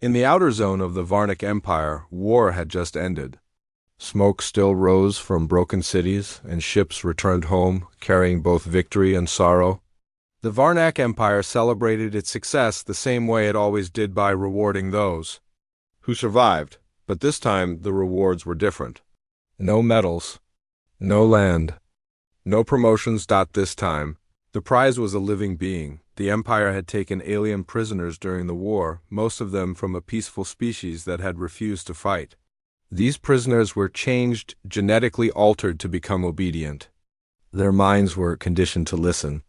In the outer zone of the Varnic Empire, war had just ended. Smoke still rose from broken cities, and ships returned home, carrying both victory and sorrow. The Varnac Empire celebrated its success the same way it always did, by rewarding those who survived, but this time the rewards were different. No medals, no land, no promotions. This time, the prize was a living being. The Empire had taken alien prisoners during the war, most of them from a peaceful species that had refused to fight. These prisoners were changed, genetically altered to become obedient. Their minds were conditioned to listen.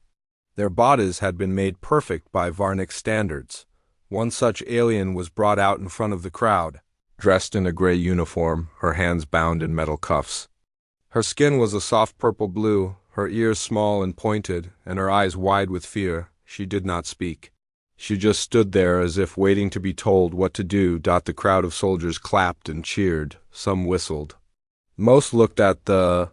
Their bodies had been made perfect by Varnic standards. One such alien was brought out in front of the crowd, dressed in a gray uniform, her hands bound in metal cuffs. Her skin was a soft purple blue, her ears small and pointed, and her eyes wide with fear. She did not speak. She just stood there as if waiting to be told what to do. The crowd of soldiers clapped and cheered. Some whistled. Most looked at the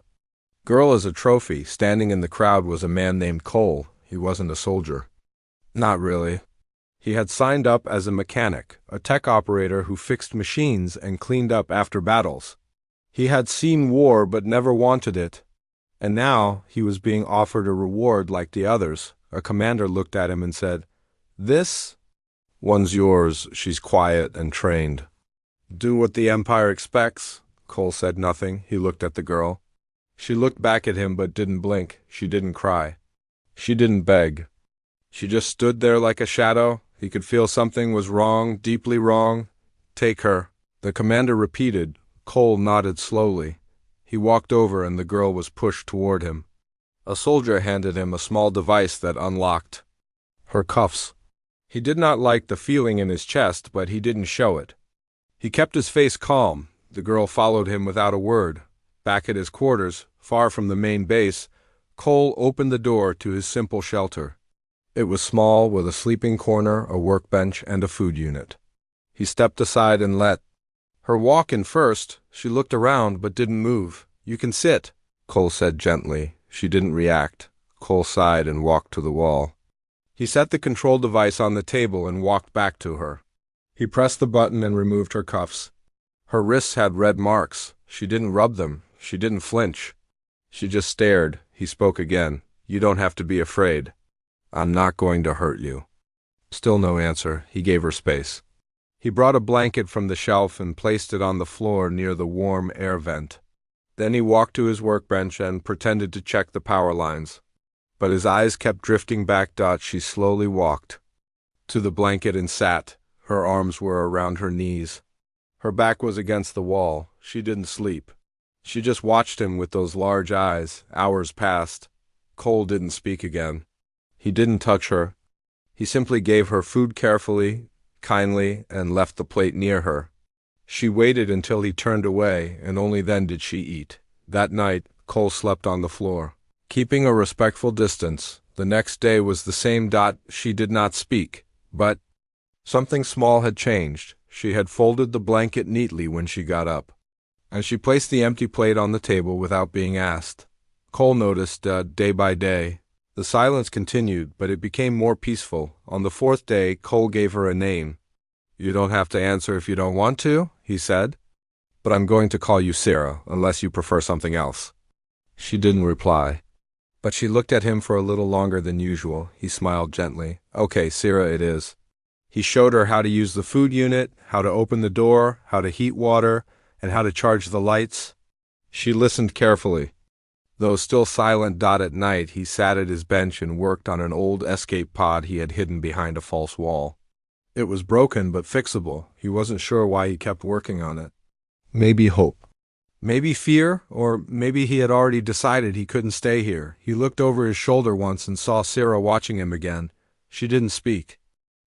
girl as a trophy. Standing in the crowd was a man named Cole. He wasn't a soldier. Not really. He had signed up as a mechanic, a tech operator who fixed machines and cleaned up after battles. He had seen war but never wanted it, and now he was being offered a reward like the others. A commander looked at him and said, "This one's yours. She's quiet and trained." "Do what the Empire expects." Cole said nothing. He looked at the girl. She looked back at him but didn't blink. She didn't cry. She didn't beg. She just stood there like a shadow. He could feel something was wrong, deeply wrong. "Take her." The commander repeated. Cole nodded slowly. He walked over and the girl was pushed toward him. A soldier handed him a small device that unlocked her cuffs. He did not like the feeling in his chest, but he didn't show it. He kept his face calm. The girl followed him without a word. Back at his quarters, far from the main base, Cole opened the door to his simple shelter. It was small, with a sleeping corner, a workbench, and a food unit. He stepped aside and let her walk in first. She looked around but didn't move. "You can sit," Cole said gently. She didn't react. Cole sighed and walked to the wall. He set the control device on the table and walked back to her. He pressed the button and removed her cuffs. Her wrists had red marks. She didn't rub them. She didn't flinch. She just stared. He spoke again. "You don't have to be afraid. I'm not going to hurt you." Still no answer. He gave her space. He brought a blanket from the shelf and placed it on the floor near the warm air vent. Then he walked to his workbench and pretended to check the power lines. But his eyes kept drifting back. She slowly walked to the blanket and sat. Her arms were around her knees. Her back was against the wall. She didn't sleep. She just watched him with those large eyes. Hours passed. Cole didn't speak again. He didn't touch her. He simply gave her food carefully, kindly, and left the plate near her. She waited until he turned away, and only then did she eat. That night, Cole slept on the floor, keeping a respectful distance. The next day was the same. She did not speak, but something small had changed. She had folded the blanket neatly when she got up, and she placed the empty plate on the table without being asked. Cole noticed, day by day. The silence continued, but it became more peaceful. On the fourth day, Cole gave her a name. "You don't have to answer if you don't want to," he said, "but I'm going to call you Sarah, unless you prefer something else." She didn't reply, but she looked at him for a little longer than usual. He smiled gently. "Okay, Sarah it is." He showed her how to use the food unit, how to open the door, how to heat water, and how to charge the lights. She listened carefully. Though still silent. At night, he sat at his bench and worked on an old escape pod he had hidden behind a false wall. It was broken but fixable. He wasn't sure why he kept working on it. Maybe hope. Maybe fear, or maybe he had already decided he couldn't stay here. He looked over his shoulder once and saw Sarah watching him again. She didn't speak,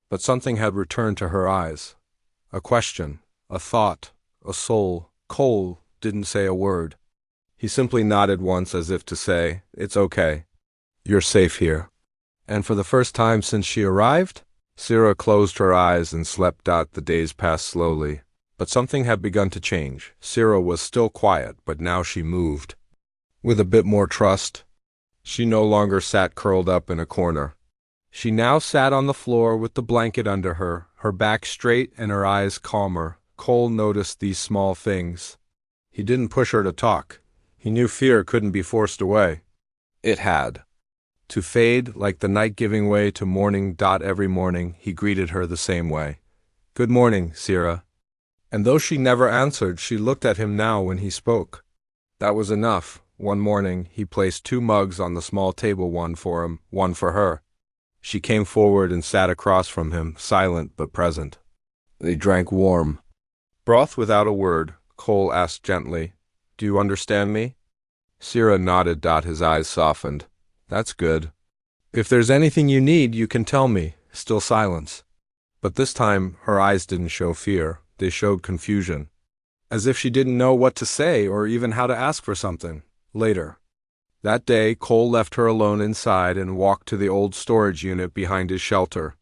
but something had returned to her eyes. A question, a thought, a soul. Cole didn't say a word. He simply nodded once as if to say, "It's okay. You're safe here." And for the first time since she arrived, Sarah closed her eyes and slept. The days passed slowly, but something had begun to change. Sarah was still quiet, but now she moved. With a bit more trust. She no longer sat curled up in a corner. She now sat on the floor with the blanket under her, her back straight and her eyes calmer. Cole noticed these small things. He didn't push her to talk. He knew fear couldn't be forced away. It had to fade like the night giving way to morning. Every morning he greeted her the same way. "Good morning, Sira." And though she never answered, she looked at him now when he spoke. That was enough. One morning he placed 2 mugs on the small table, one for him, one for her. She came forward and sat across from him, silent but present. They drank warm broth without a word. Cole asked gently, "Do you understand me?" Sira nodded. His eyes softened. "That's good. If there's anything you need, you can tell me." Still silence. But this time her eyes didn't show fear. They showed confusion, as if she didn't know what to say or even how to ask for something. Later that day, Cole left her alone inside and walked to the old storage unit behind his shelter.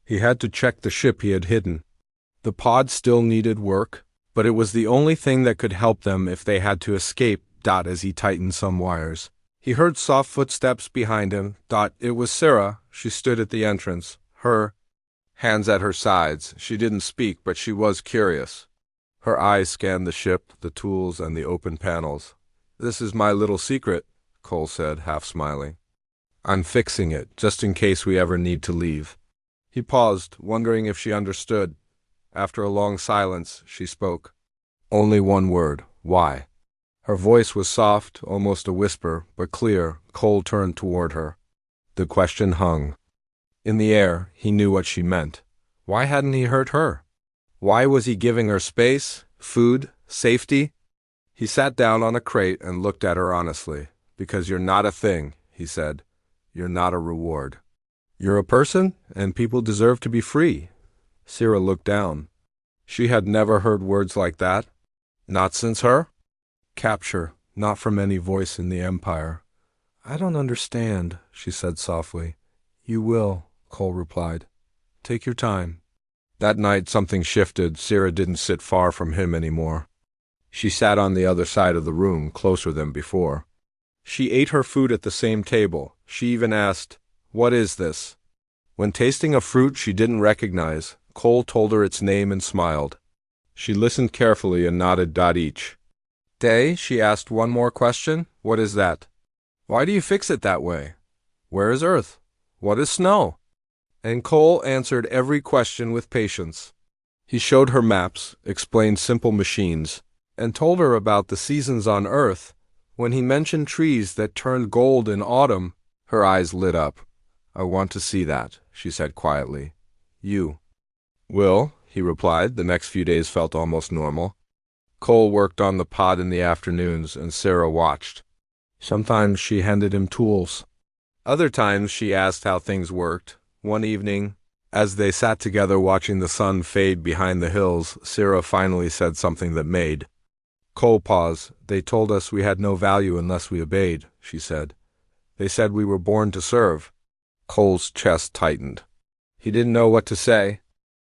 He had to check the ship he had hidden. The pod still needed work, but it was the only thing that could help them if they had to escape. As he tightened some wires, he heard soft footsteps behind him. It was Sira. She stood at the entrance, her hands at her sides. She didn't speak, but she was curious. Her eyes scanned the ship, the tools, and the open panels. "This is my little secret," Cole said, half smiling. "I'm fixing it, just in case we ever need to leave." He paused, wondering if she understood. After a long silence, she spoke. Only one word: "Why?" Her voice was soft, almost a whisper, but clear. Cole turned toward her. The question hung in the air. He knew what she meant. Why hadn't he hurt her? Why was he giving her space, food, safety? He sat down on a crate and looked at her honestly. "Because you're not a thing," he said. "You're not a reward. You're a person, and people deserve to be free." Sira looked down. She had never heard words like that. Not since her capture, not from any voice in the Empire. "I don't understand," she said softly. "You will," Cole replied. "Take your time." That night something shifted. Sira didn't sit far from him anymore. She sat on the other side of the room, closer than before. She ate her food at the same table. She even asked, "What is this?" When tasting a fruit she didn't recognize, Cole told her its name and smiled. She listened carefully and nodded. Each day she asked one more question. "What is that? Why do you fix it that way? Where is Earth? What is snow?" And Cole answered every question with patience. He showed her maps, explained simple machines, and told her about the seasons on Earth. When he mentioned trees that turned gold in autumn, her eyes lit up. "I want to see that," she said quietly. "You will," he replied. The next few days felt almost normal. Cole worked on the pod in the afternoons, and Sira watched. Sometimes she handed him tools. Other times she asked how things worked. One evening, as they sat together watching the sun fade behind the hills, Sira finally said something that made Cole pause. "They told us we had no value unless we obeyed," she said. "They said we were born to serve." Cole's chest tightened. He didn't know what to say.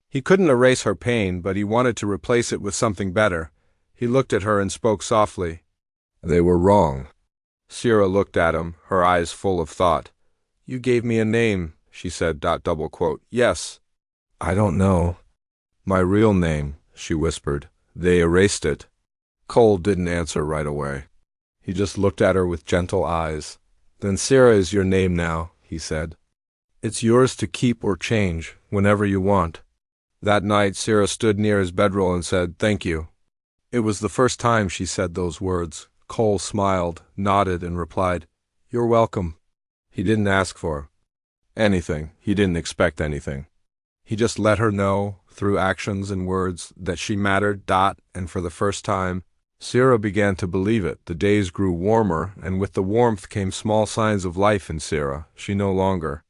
He couldn't erase her pain, but he wanted to replace it with something better. He looked at her and spoke softly. "They were wrong." Sira looked at him, her eyes full of thought. "You gave me a name," she said. "Yes." "I don't know." "My real name," she whispered. "They erased it." Cole didn't answer right away. He just looked at her with gentle eyes. "Then Sira is your name now," he said. "It's yours to keep or change, whenever you want." That night Sira stood near his bedroll and said, "Thank you." It was the first time she said those words. Cole smiled, nodded, and replied, "You're welcome." He didn't ask for anything. He didn't expect anything. He just let her know, through actions and words, that she mattered. And for the first time, Sira began to believe it. The days grew warmer, and with the warmth came small signs of life in Sira. She no longer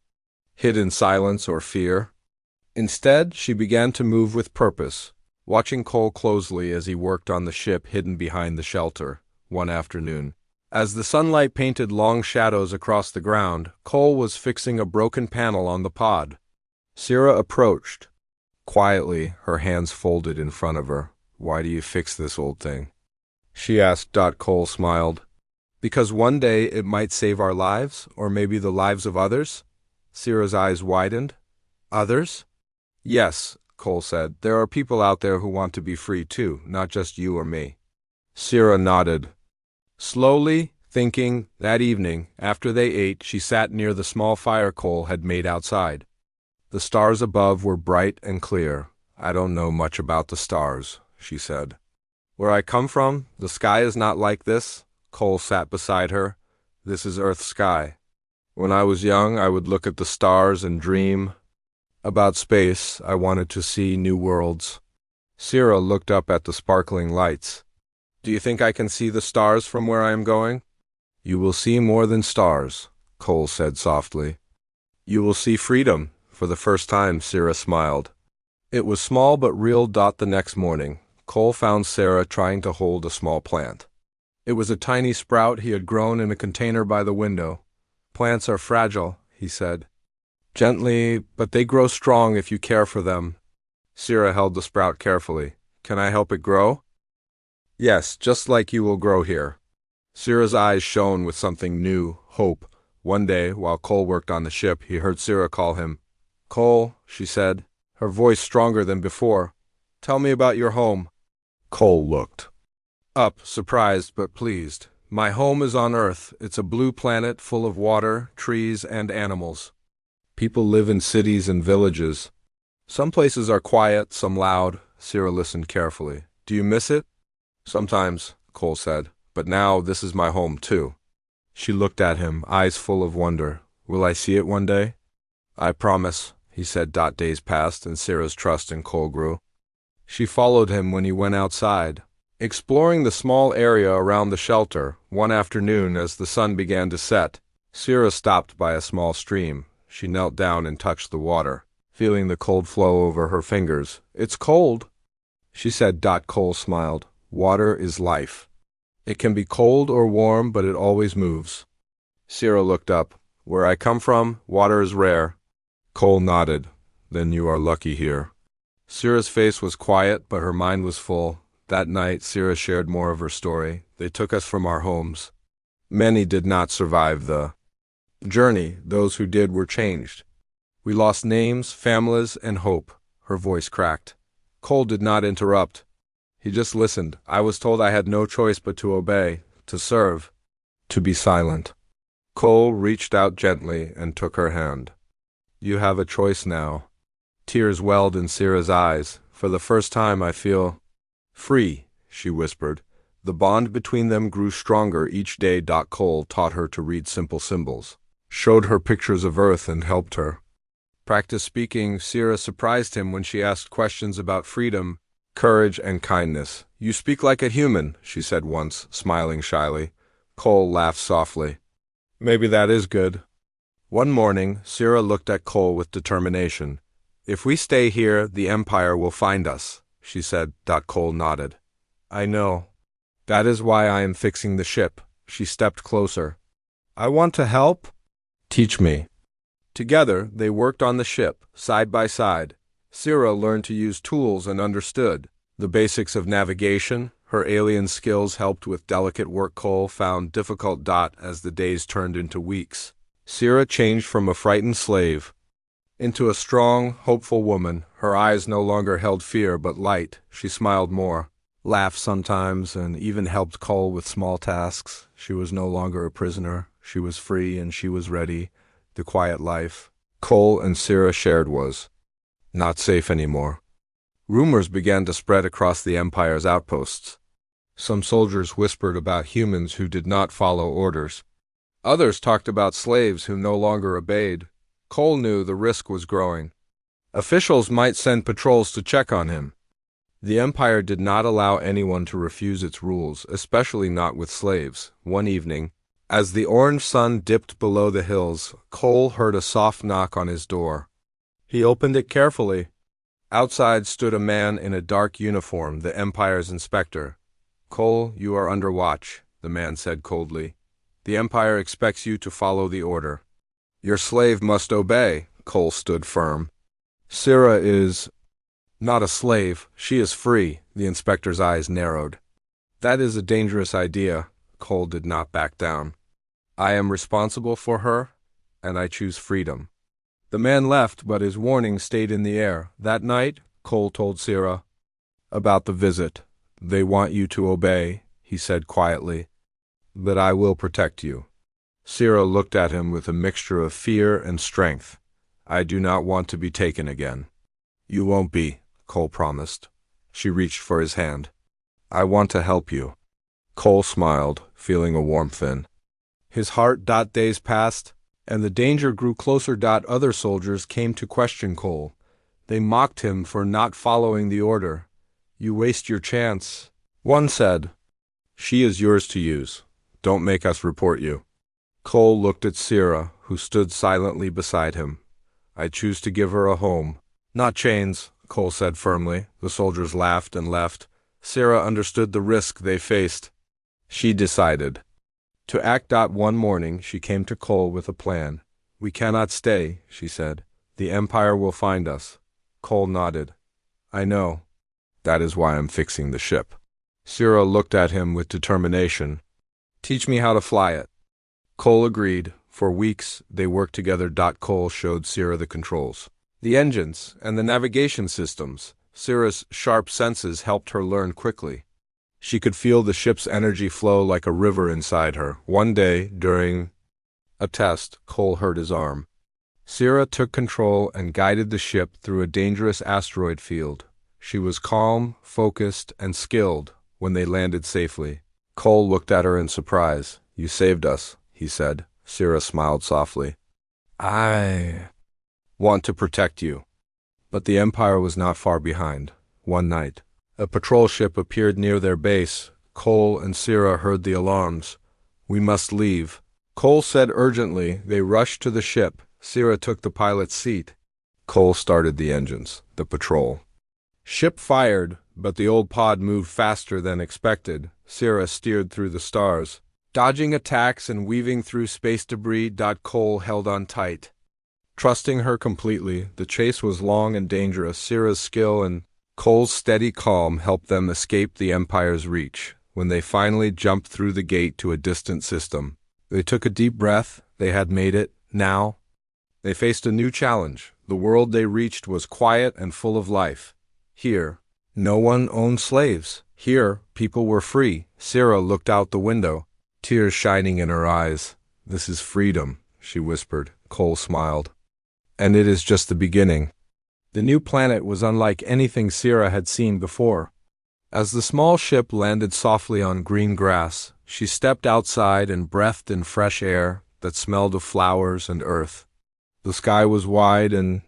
hid in silence or fear. Instead, she began to move with purpose, watching Cole closely as he worked on the ship hidden behind the shelter. One afternoon, as the sunlight painted long shadows across the ground, Cole was fixing a broken panel on the pod. Sira approached. Quietly, her hands folded in front of her. "Why do you fix this old thing?" she asked. Cole smiled. "Because one day it might save our lives, or maybe the lives of others." Sira's eyes widened. "Others?" "Yes." Cole said. There are people out there who want to be free too, not just you or me. Sierra nodded. Slowly, thinking, that evening, after they ate, she sat near the small fire Cole had made outside. The stars above were bright and clear. I don't know much about the stars, she said. Where I come from, the sky is not like this. Cole sat beside her. This is Earth's sky. When I was young, I would look at the stars and dream about space. I wanted to see new worlds. Sierra looked up at the sparkling lights. Do you think I can see the stars from where I am going? You will see more than stars, Cole said softly. You will see freedom. For the first time, Sierra smiled. It was small but real. The next morning, Cole found Sarah trying to hold a small plant. It was a tiny sprout he had grown in a container by the window. Plants are fragile, he said. Gently, but they grow strong if you care for them. Sierra held the sprout carefully. Can I help it grow? Yes, just like you will grow here. Sierra's eyes shone with something new, hope. One day, while Cole worked on the ship, he heard Sierra call him. Cole, she said, her voice stronger than before. Tell me about your home. Cole looked up, surprised but pleased. My home is on Earth. It's a blue planet full of water, trees, and animals. People live in cities and villages. Some places are quiet, some loud. Sierra listened carefully. Do you miss it? Sometimes, Cole said, but now this is my home too. She looked at him, eyes full of wonder. Will I see it one day? I promise, he said. Days passed, and Sierra's trust in Cole grew. She followed him when he went outside, exploring the small area around the shelter. One afternoon, as the sun began to set, Sierra stopped by a small stream. She knelt down and touched the water, feeling the cold flow over her fingers. It's cold, she said. Cole smiled. Water is life. It can be cold or warm, but it always moves. Sierra looked up. Where I come from, water is rare. Cole nodded. Then you are lucky here. Sierra's face was quiet, but her mind was full. That night, Sierra shared more of her story. They took us from our homes. Many did not survive the journey. Those who did were changed. We lost names, families, and hope. Her voice cracked. Cole did not interrupt. He just listened. I was told I had no choice but to obey, to serve, to be silent. Cole reached out gently and took her hand. You have a choice now. Tears welled in Sierra's eyes. For the first time I feel free, she whispered. The bond between them grew stronger each day. Cole taught her to read simple symbols, showed her pictures of Earth, and helped her practice speaking. Sierra surprised him when she asked questions about freedom, courage, and kindness. You speak like a human, she said once, smiling shyly. Cole laughed softly. Maybe that is good. One morning, Sierra looked at Cole with determination. If we stay here, the Empire will find us, she said. Cole nodded. I know. That is why I am fixing the ship. She stepped closer. I want to help. Teach me. Together, they worked on the ship, side by side. Sierra learned to use tools and understood the basics of navigation. Her alien skills helped with delicate work. Cole found difficult. As the days turned into weeks, Sierra changed from a frightened slave into a strong, hopeful woman. Her eyes no longer held fear but light. She smiled more, laughed sometimes, and even helped Cole with small tasks. She was no longer a prisoner. She was free, and she was ready. The quiet life Cole and Sierra shared was not safe anymore. Rumors began to spread across the Empire's outposts. Some soldiers whispered about humans who did not follow orders. Others talked about slaves who no longer obeyed. Cole knew the risk was growing. Officials might send patrols to check on him. The Empire did not allow anyone to refuse its rules, especially not with slaves. One evening, as the orange sun dipped below the hills, Cole heard a soft knock on his door. He opened it carefully. Outside stood a man in a dark uniform, the Empire's inspector. Cole, you are under watch, the man said coldly. The Empire expects you to follow the order. Your slave must obey. Cole stood firm. Sierra is not a slave. She is free. The inspector's eyes narrowed. That is a dangerous idea. Cole did not back down. I am responsible for her, and I choose freedom. The man left, but his warning stayed in the air. That night, Cole told Sira. About the visit. They want you to obey, he said quietly. But I will protect you. Sira looked at him with a mixture of fear and strength. I do not want to be taken again. You won't be, Cole promised. She reached for his hand. I want to help you. Cole smiled, feeling a warmth in his heart. Days passed, and the danger grew closer. Other soldiers came to question Cole. They mocked him for not following the order. You waste your chance, one said. She is yours to use. Don't make us report you. Cole looked at Sira, who stood silently beside him. I choose to give her a home. Not chains, Cole said firmly. The soldiers laughed and left. Sira understood the risk they faced. She decided to act. One morning she came to Cole with a plan. We cannot stay, she said. The Empire will find us. Cole nodded. I know. That is why I'm fixing the ship. Sira looked at him with determination. Teach me how to fly it. Cole agreed. For weeks they worked together. Cole showed Sira the controls, the engines, and the navigation systems. Sira's sharp senses helped her learn quickly. She could feel the ship's energy flow like a river inside her. One day, during a test, Cole hurt his arm. Sira took control and guided the ship through a dangerous asteroid field. She was calm, focused, and skilled when they landed safely. Cole looked at her in surprise. You saved us, he said. Sira smiled softly. I want to protect you. But the Empire was not far behind. One night, a patrol ship appeared near their base. Cole and Sira heard the alarms. We must leave, Cole said urgently. They rushed to the ship. Sira took the pilot's seat. Cole started the engines. The patrol ship fired, but the old pod moved faster than expected. Sira steered through the stars, dodging attacks and weaving through space debris. Cole held on tight, trusting her completely. The chase was long and dangerous. Sira's skill and Cole's steady calm helped them escape the Empire's reach. When they finally jumped through the gate to a distant system, they took a deep breath. They had made it. Now, they faced a new challenge. The world they reached was quiet and full of life. Here, no one owned slaves. Here, people were free. Sira looked out the window, tears shining in her eyes. This is freedom, she whispered. Cole smiled. And it is just the beginning. The new planet was unlike anything Sira had seen before. As the small ship landed softly on green grass, she stepped outside and breathed in fresh air that smelled of flowers and earth. The sky was wide and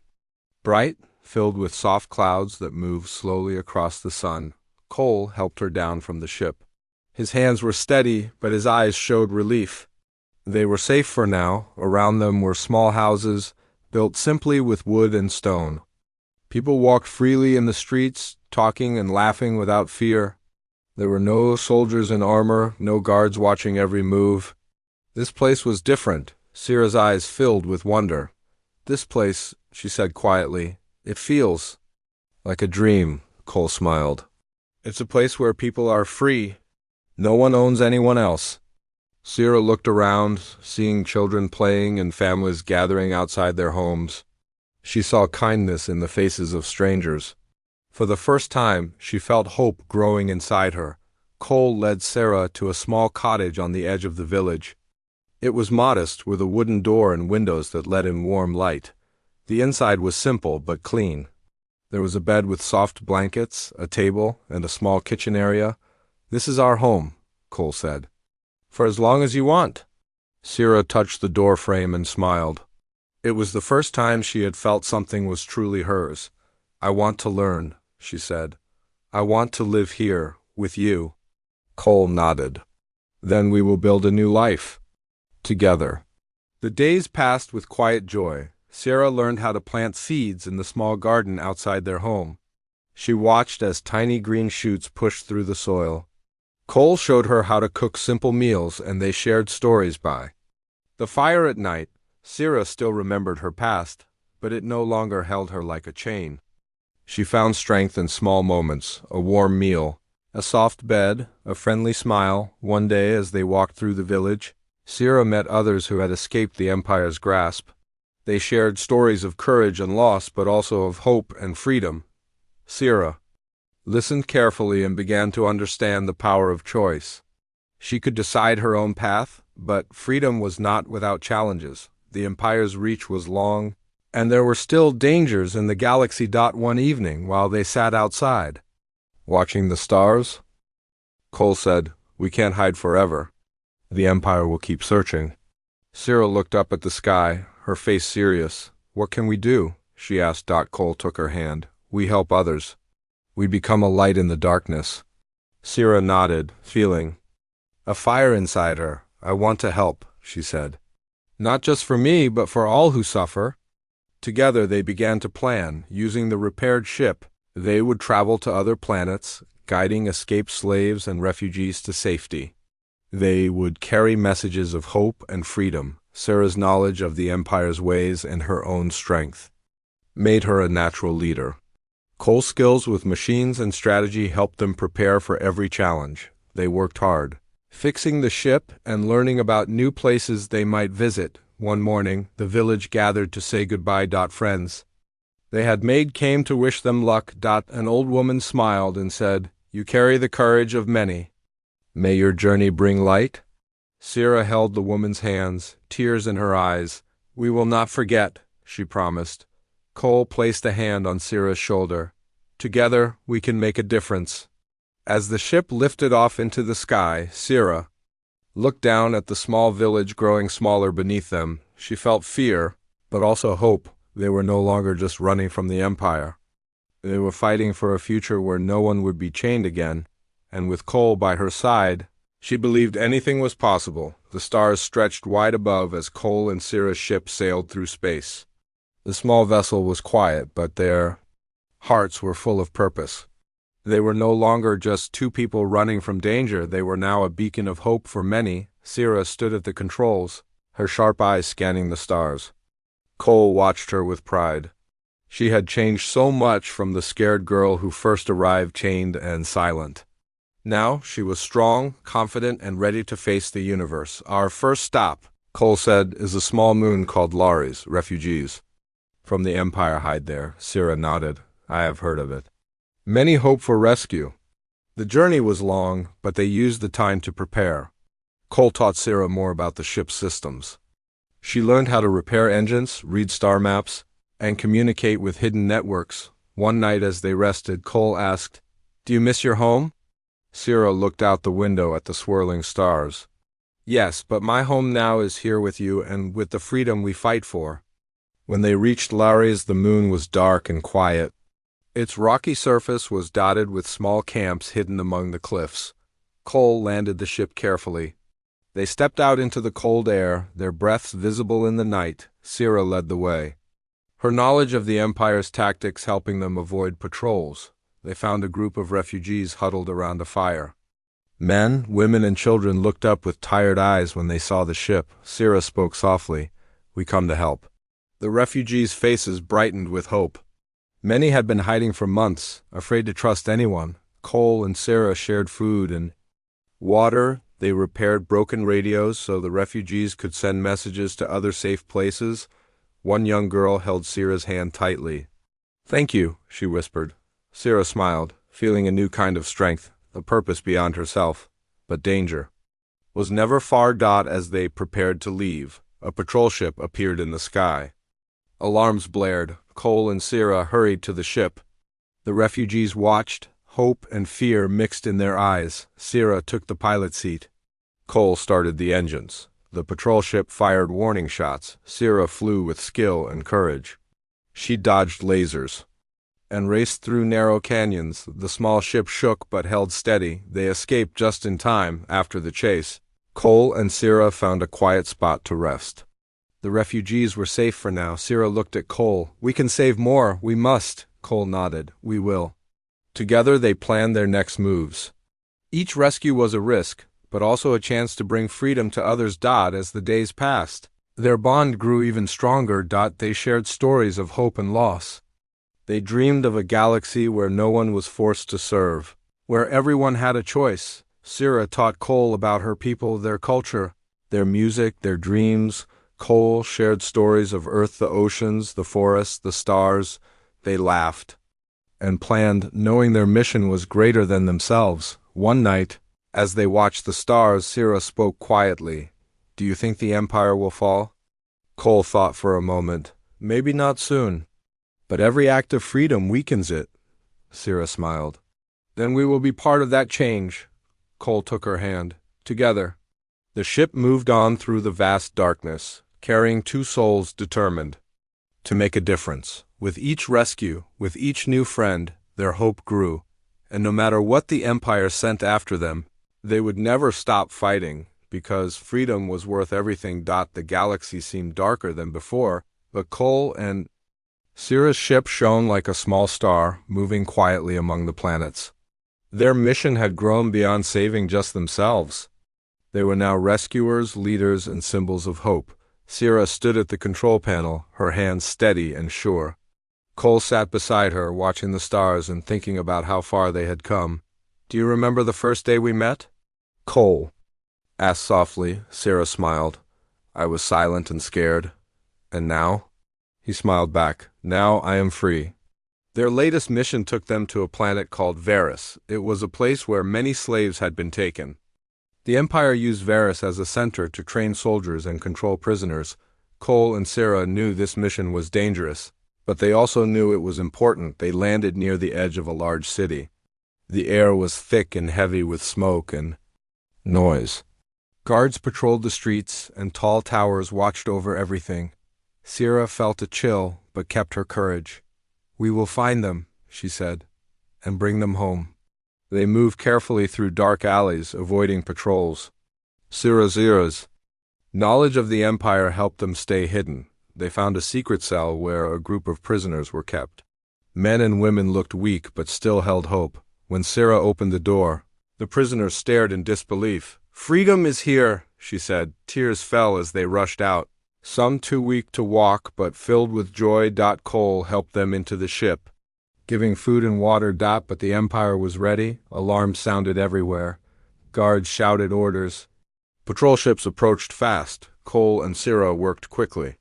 bright, filled with soft clouds that moved slowly across the sun. Cole helped her down from the ship. His hands were steady, but his eyes showed relief. They were safe for now. Around them were small houses, built simply with wood and stone. People walked freely in the streets, talking and laughing without fear. There were no soldiers in armor, no guards watching every move. This place was different. Sira's eyes filled with wonder. This place, she said quietly, it feels like a dream. Cole smiled. It's a place where people are free. No one owns anyone else. Sira looked around, seeing children playing and families gathering outside their homes. She saw kindness in the faces of strangers. For the first time, she felt hope growing inside her. Cole led Sira to a small cottage on the edge of the village. It was modest, with a wooden door and windows that let in warm light. The inside was simple but clean. There was a bed with soft blankets, a table, and a small kitchen area. This is our home, Cole said. For as long as you want. Sira touched the door frame and smiled. It was the first time she had felt something was truly hers. I want to learn, she said. I want to live here, with you. Cole nodded. Then we will build a new life. Together. The days passed with quiet joy. Sira learned how to plant seeds in the small garden outside their home. She watched as tiny green shoots pushed through the soil. Cole showed her how to cook simple meals, and they shared stories by the fire at night. Sira still remembered her past, but it no longer held her like a chain. She found strength in small moments, a warm meal, a soft bed, a friendly smile. One day as they walked through the village, Sira met others who had escaped the Empire's grasp. They shared stories of courage and loss, but also of hope and freedom. Sira listened carefully and began to understand the power of choice. She could decide her own path, but freedom was not without challenges. The Empire's reach was long, and there were still dangers in the galaxy. One evening, while they sat outside, watching the stars, Cole said, "We can't hide forever. The Empire will keep searching." Sira looked up at the sky, her face serious. "What can we do?" she asked. Cole took her hand. "We help others. We become a light in the darkness." Sira nodded, feeling a fire inside her. "I want to help," she said. "Not just for me, but for all who suffer." Together they began to plan. Using the repaired ship, they would travel to other planets, guiding escaped slaves and refugees to safety. They would carry messages of hope and freedom. Sira's knowledge of the Empire's ways and her own strength made her a natural leader. Cole's skills with machines and strategy helped them prepare for every challenge. They worked hard, fixing the ship and learning about new places they might visit. One morning, the village gathered to say goodbye. Friends they had made came to wish them luck. An old woman smiled and said, "You carry the courage of many. May your journey bring light." Sira held the woman's hands, tears in her eyes. "We will not forget," she promised. Cole placed a hand on Sira's shoulder. "Together, we can make a difference." As the ship lifted off into the sky, Sira looked down at the small village growing smaller beneath them. She felt fear, but also hope. They were no longer just running from the Empire. They were fighting for a future where no one would be chained again, and with Cole by her side, she believed anything was possible. The stars stretched wide above as Cole and Sira's ship sailed through space. The small vessel was quiet, but their hearts were full of purpose. They were no longer just two people running from danger. They were now a beacon of hope for many. Sira stood at the controls, her sharp eyes scanning the stars. Cole watched her with pride. She had changed so much from the scared girl who first arrived, chained and silent. Now she was strong, confident, and ready to face the universe. "Our first stop," Cole said, "is a small moon called Lares. Refugees from the Empire hide there." Sira nodded. "I have heard of it. Many hope for rescue." The journey was long, but they used the time to prepare. Cole taught Sira more about the ship's systems. She learned how to repair engines, read star maps, and communicate with hidden networks. One night as they rested, Cole asked, "Do you miss your home?" Sira looked out the window at the swirling stars. "Yes, but my home now is here with you and with the freedom we fight for." When they reached Lares, the moon was dark and quiet. Its rocky surface was dotted with small camps hidden among the cliffs. Cole landed the ship carefully. They stepped out into the cold air, their breaths visible in the night. Sira led the way, her knowledge of the Empire's tactics helping them avoid patrols. They found a group of refugees huddled around a fire. Men, women, and children looked up with tired eyes when they saw the ship. Sira spoke softly, "We come to help." The refugees' faces brightened with hope. Many had been hiding for months, afraid to trust anyone. Cole and Sira shared food and water. They repaired broken radios so the refugees could send messages to other safe places. One young girl held Sira's hand tightly. "Thank you," she whispered. Sira smiled, feeling a new kind of strength, a purpose beyond herself. But danger was never far. As they prepared to leave, a patrol ship appeared in the sky. Alarms blared. Cole and Sira hurried to the ship. The refugees watched, hope and fear mixed in their eyes. Sira took the pilot seat. Cole started the engines. The patrol ship fired warning shots. Sira flew with skill and courage. She dodged lasers and raced through narrow canyons. The small ship shook but held steady. They escaped just in time. After the chase, Cole and Sira found a quiet spot to rest. The refugees were safe for now. Sira looked at Cole. "We can save more. We must." Cole nodded. "We will." Together they planned their next moves. Each rescue was a risk, but also a chance to bring freedom to others. As the days passed, their bond grew even stronger. They shared stories of hope and loss. They dreamed of a galaxy where no one was forced to serve, where everyone had a choice. Sira taught Cole about her people, their culture, their music, their dreams. Cole shared stories of Earth, the oceans, the forests, the stars. They laughed and planned, knowing their mission was greater than themselves. One night, as they watched the stars, Sira spoke quietly. "Do you think the Empire will fall?" Cole thought for a moment. "Maybe not soon. But every act of freedom weakens it." Sira smiled. "Then we will be part of that change." Cole took her hand. Together. The ship moved on through the vast darkness, carrying two souls determined to make a difference. With each rescue, with each new friend, their hope grew, and no matter what the Empire sent after them, they would never stop fighting, because freedom was worth everything. The galaxy seemed darker than before, but Cole and Sira's ship shone like a small star, moving quietly among the planets. Their mission had grown beyond saving just themselves. They were now rescuers, leaders, and symbols of hope. Sira stood at the control panel, her hands steady and sure. Cole sat beside her, watching the stars and thinking about how far they had come. "Do you remember the first day we met?" Cole asked softly. Sira smiled. "I was silent and scared. And now?" He smiled back. "Now I am free." Their latest mission took them to a planet called Varus. It was a place where many slaves had been taken. The Empire used Varus as a center to train soldiers and control prisoners. Cole and Sira knew this mission was dangerous, but they also knew it was important. They landed near the edge of a large city. The air was thick and heavy with smoke and noise. Guards patrolled the streets, and tall towers watched over everything. Sira felt a chill, but kept her courage. "We will find them," she said, "and bring them home." They moved carefully through dark alleys, avoiding patrols. Sira's knowledge of the Empire helped them stay hidden. They found a secret cell where a group of prisoners were kept. Men and women looked weak but still held hope. When Sira opened the door, the prisoners stared in disbelief. "Freedom is here," she said. Tears fell as they rushed out. Some too weak to walk but filled with joy. Cole helped them into the ship, giving food and water. But the Empire was ready. Alarms sounded everywhere. Guards shouted orders. Patrol ships approached fast. Cole and Sira worked quickly.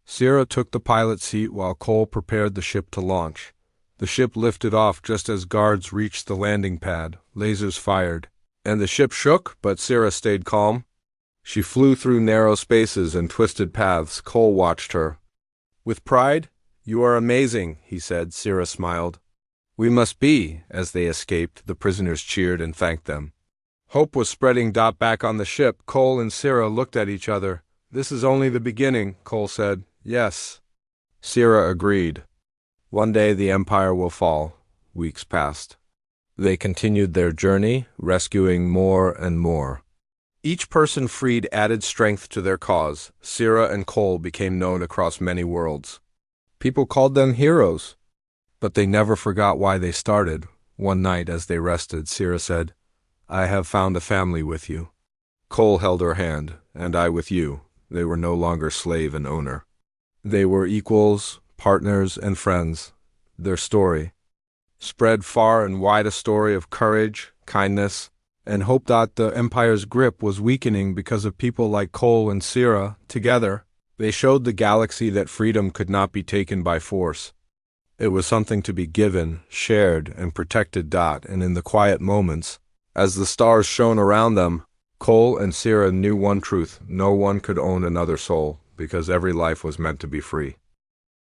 Sira took the pilot seat while Cole prepared the ship to launch. The ship lifted off just as guards reached the landing pad. Lasers fired, and the ship shook, but Sira stayed calm. She flew through narrow spaces and twisted paths. Cole watched her with pride. "You are amazing," he said. Sira smiled. "We must be." As they escaped, the prisoners cheered and thanked them. Hope was spreading. Back on the ship, Cole and Sira looked at each other. "This is only the beginning," Cole said. "Yes." Sira agreed. "One day the Empire will fall." Weeks passed. They continued their journey, rescuing more and more. Each person freed added strength to their cause. Sira and Cole became known across many worlds. People called them heroes, but they never forgot why they started. One night as they rested, Sira said, "I have found a family with you." Cole held her hand. "And I with you." They were no longer slave and owner. They were equals, partners, and friends. Their story spread far and wide, a story of courage, kindness, and hope. The Empire's grip was weakening because of people like Cole and Sira. Together, they showed the galaxy that freedom could not be taken by force. It was something to be given, shared, and protected. And in the quiet moments, as the stars shone around them, Cole and Sira knew one truth: no one could own another soul, because every life was meant to be free.